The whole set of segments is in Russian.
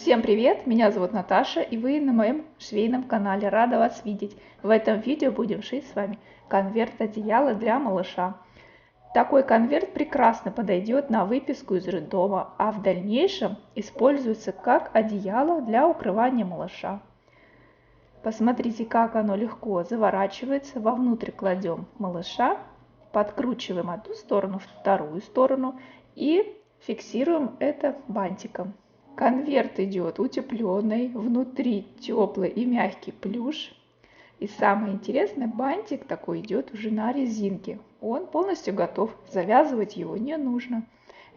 Всем привет! Меня зовут Наташа, и вы на моем швейном канале. Рада вас видеть. В этом видео будем шить с вами конверт одеяла для малыша. Такой конверт прекрасно подойдет на выписку из роддома, а в дальнейшем используется как одеяло для укрывания малыша. Посмотрите, как оно легко заворачивается. Вовнутрь кладем малыша, подкручиваем одну сторону, вторую сторону и фиксируем это бантиком. Конверт идет утепленный, внутри теплый и мягкий плюш. И самое интересное, бантик такой идет уже на резинке. Он полностью готов, завязывать его не нужно.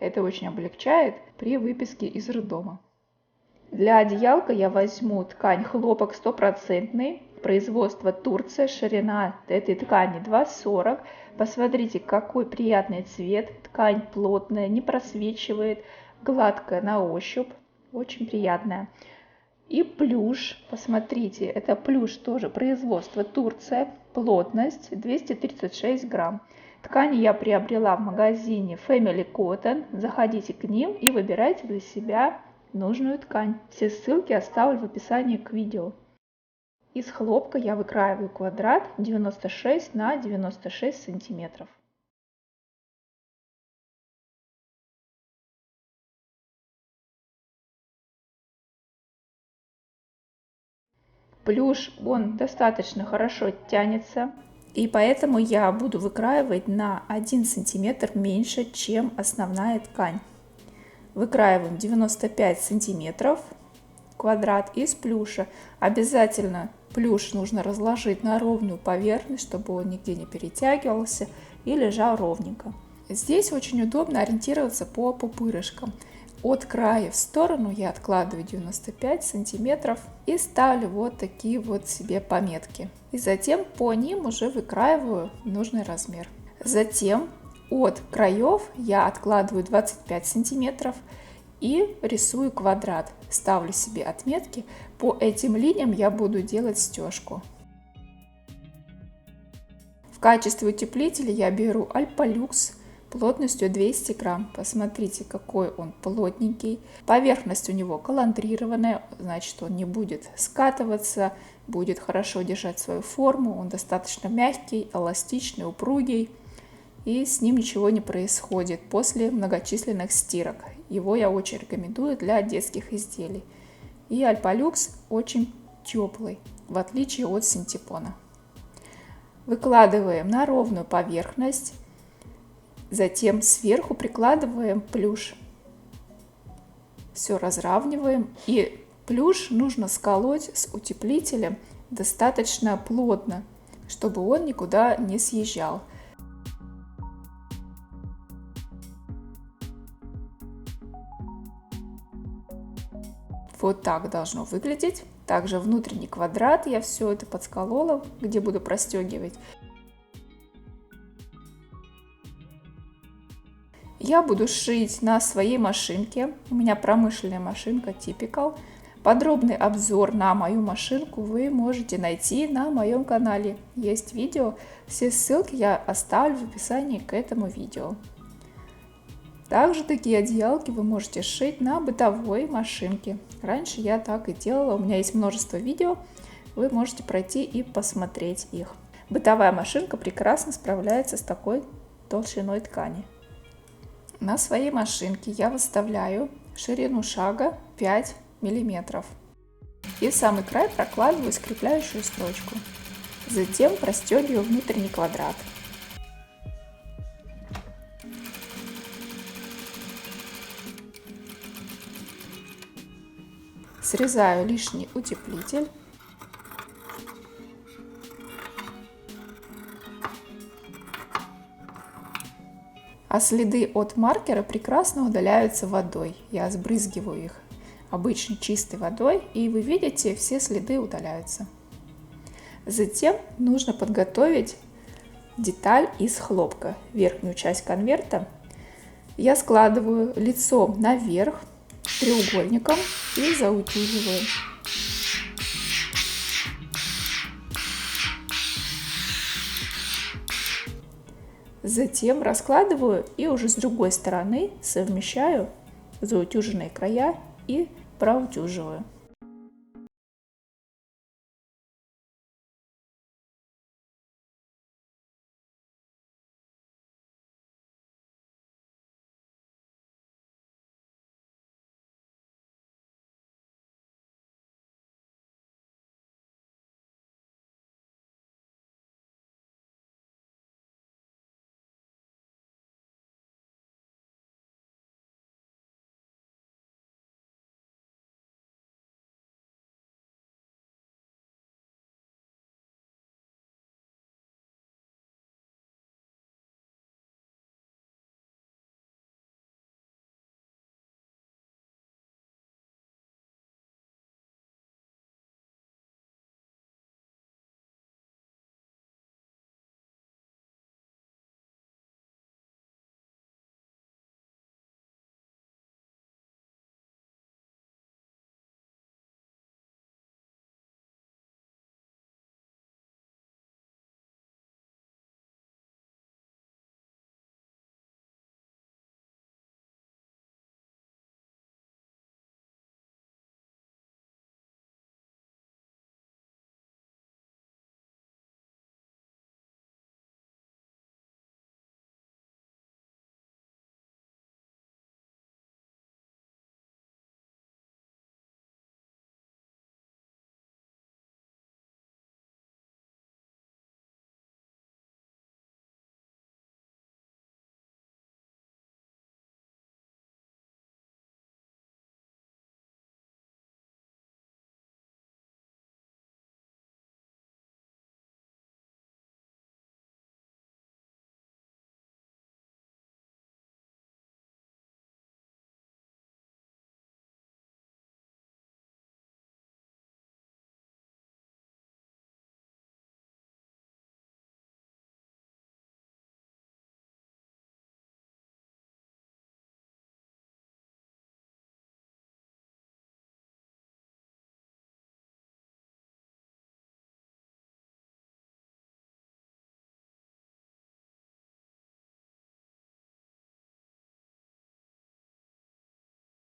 Это очень облегчает при выписке из роддома. Для одеялка я возьму ткань хлопок 100%, производство Турция, ширина этой ткани 2,40. Посмотрите, какой приятный цвет, ткань плотная, не просвечивает, гладкая на ощупь, очень приятная. И плюш, посмотрите, это плюш тоже производство Турция, плотность 236 грамм. Ткани я приобрела в магазине Family Cotton, заходите к ним и выбирайте для себя нужную ткань. Все ссылки оставлю в описании к видео. Из хлопка я выкраиваю квадрат 96 на 96 сантиметров. Плюш, он достаточно хорошо тянется, и поэтому я буду выкраивать на 1 сантиметр меньше, чем основная ткань. Выкраиваем 95 сантиметров квадрат из плюша. Обязательно плюш нужно разложить на ровную поверхность, чтобы он нигде не перетягивался и лежал ровненько. Здесь очень удобно ориентироваться по пупырышкам. От края в сторону я откладываю 95 сантиметров и ставлю вот такие вот себе пометки. И затем по ним уже выкраиваю нужный размер. Затем от краев я откладываю 25 сантиметров и рисую квадрат. Ставлю себе отметки. По этим линиям я буду делать стежку. В качестве утеплителя я беру Альпалюкс плотностью 200 грамм. Посмотрите, какой он плотненький. Поверхность у него коландрированная, значит, он не будет скатываться, будет хорошо держать свою форму. Он достаточно мягкий, эластичный, упругий. И с ним ничего не происходит после многочисленных стирок. Его я очень рекомендую для детских изделий. И Альпалюкс очень теплый, в отличие от синтепона. Выкладываем на ровную поверхность. Затем сверху прикладываем плюш. Все разравниваем. И плюш нужно сколоть с утеплителем достаточно плотно, чтобы он никуда не съезжал. Вот так должно выглядеть. Также внутренний квадрат я все это подсколола, где буду простегивать. Я буду шить на своей машинке. У меня промышленная машинка Typical. Подробный обзор на мою машинку вы можете найти на моем канале. Есть видео. Все ссылки я оставлю в описании к этому видео. Также такие одеялки вы можете шить на бытовой машинке. Раньше я так и делала. У меня есть множество видео. Вы можете пройти и посмотреть их. Бытовая машинка прекрасно справляется с такой толщиной ткани. На своей машинке я выставляю ширину шага 5 мм. И в самый край прокладываю скрепляющую строчку. Затем простегиваю внутренний квадрат. Срезаю лишний утеплитель. А следы от маркера прекрасно удаляются водой. Я сбрызгиваю их обычной чистой водой, и вы видите, все следы удаляются. Затем нужно подготовить деталь из хлопка. Верхнюю часть конверта я складываю лицом наверх треугольником и заутюживаю. Затем раскладываю и уже с другой стороны совмещаю заутюженные края и проутюживаю.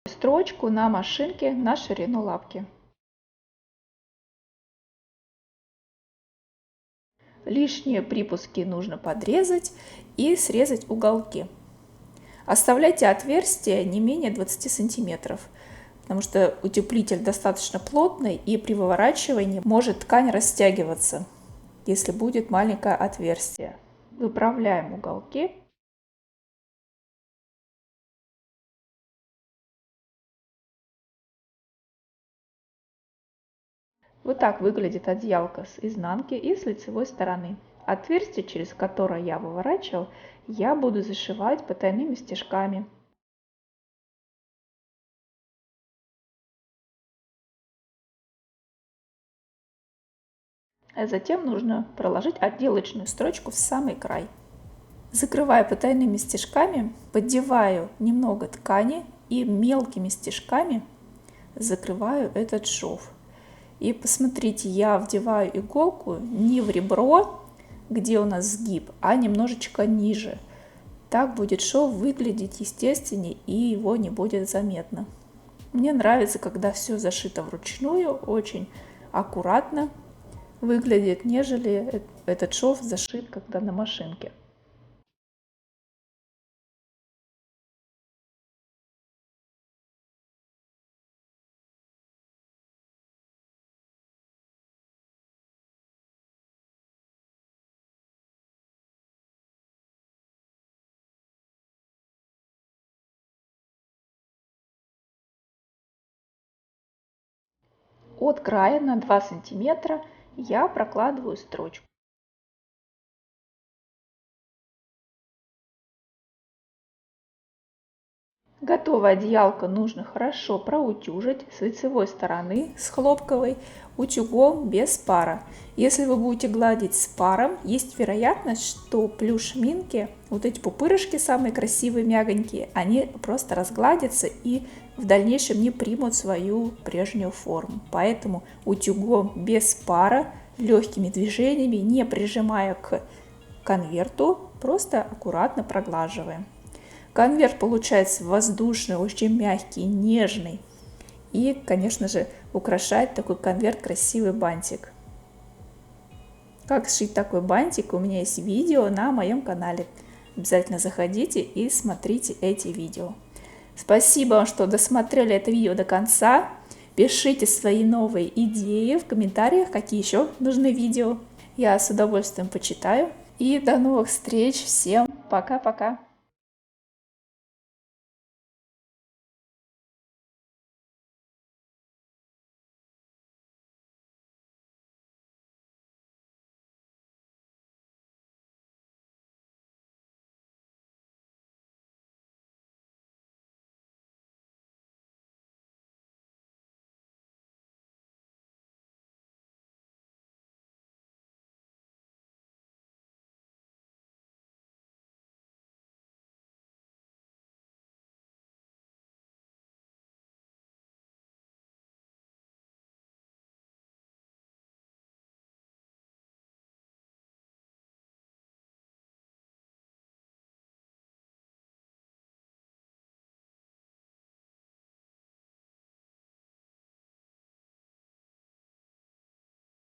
Строчку на машинке на ширину лапки. Лишние припуски нужно подрезать и срезать уголки. Оставляйте отверстие не менее 20 сантиметров, потому что утеплитель достаточно плотный, и при выворачивании может ткань растягиваться, если будет маленькое отверстие. Выправляем уголки. Вот так выглядит одеялко с изнанки и с лицевой стороны. Отверстие, через которое я выворачивал, я буду зашивать потайными стежками. А затем нужно проложить отделочную строчку в самый край. Закрываю потайными стежками, поддеваю немного ткани и мелкими стежками закрываю этот шов. И посмотрите, я вдеваю иголку не в ребро, где у нас сгиб, а немножечко ниже. Так будет шов выглядеть естественнее, и его не будет заметно. Мне нравится, когда все зашито вручную, очень аккуратно выглядит, нежели этот шов зашит когда на машинке. От края на 2 сантиметра я прокладываю строчку. Готовое одеялко нужно хорошо проутюжить с лицевой стороны с хлопковой утюгом без пара. Если вы будете гладить с паром, есть вероятность, что плюш минки, вот эти пупырышки самые красивые, мягонькие, они просто разгладятся и в дальнейшем не примут свою прежнюю форму. Поэтому утюгом без пара, легкими движениями, не прижимая к конверту, просто аккуратно проглаживаем. Конверт получается воздушный, очень мягкий, нежный. и, конечно же, украшать такой конверт красивый бантик. Как сшить такой бантик, у меня есть видео на моем канале. Обязательно заходите и смотрите эти видео. Спасибо вам, что досмотрели это видео до конца. Пишите свои новые идеи в комментариях, какие еще нужны видео. Я с удовольствием почитаю. И до новых встреч. Всем пока-пока.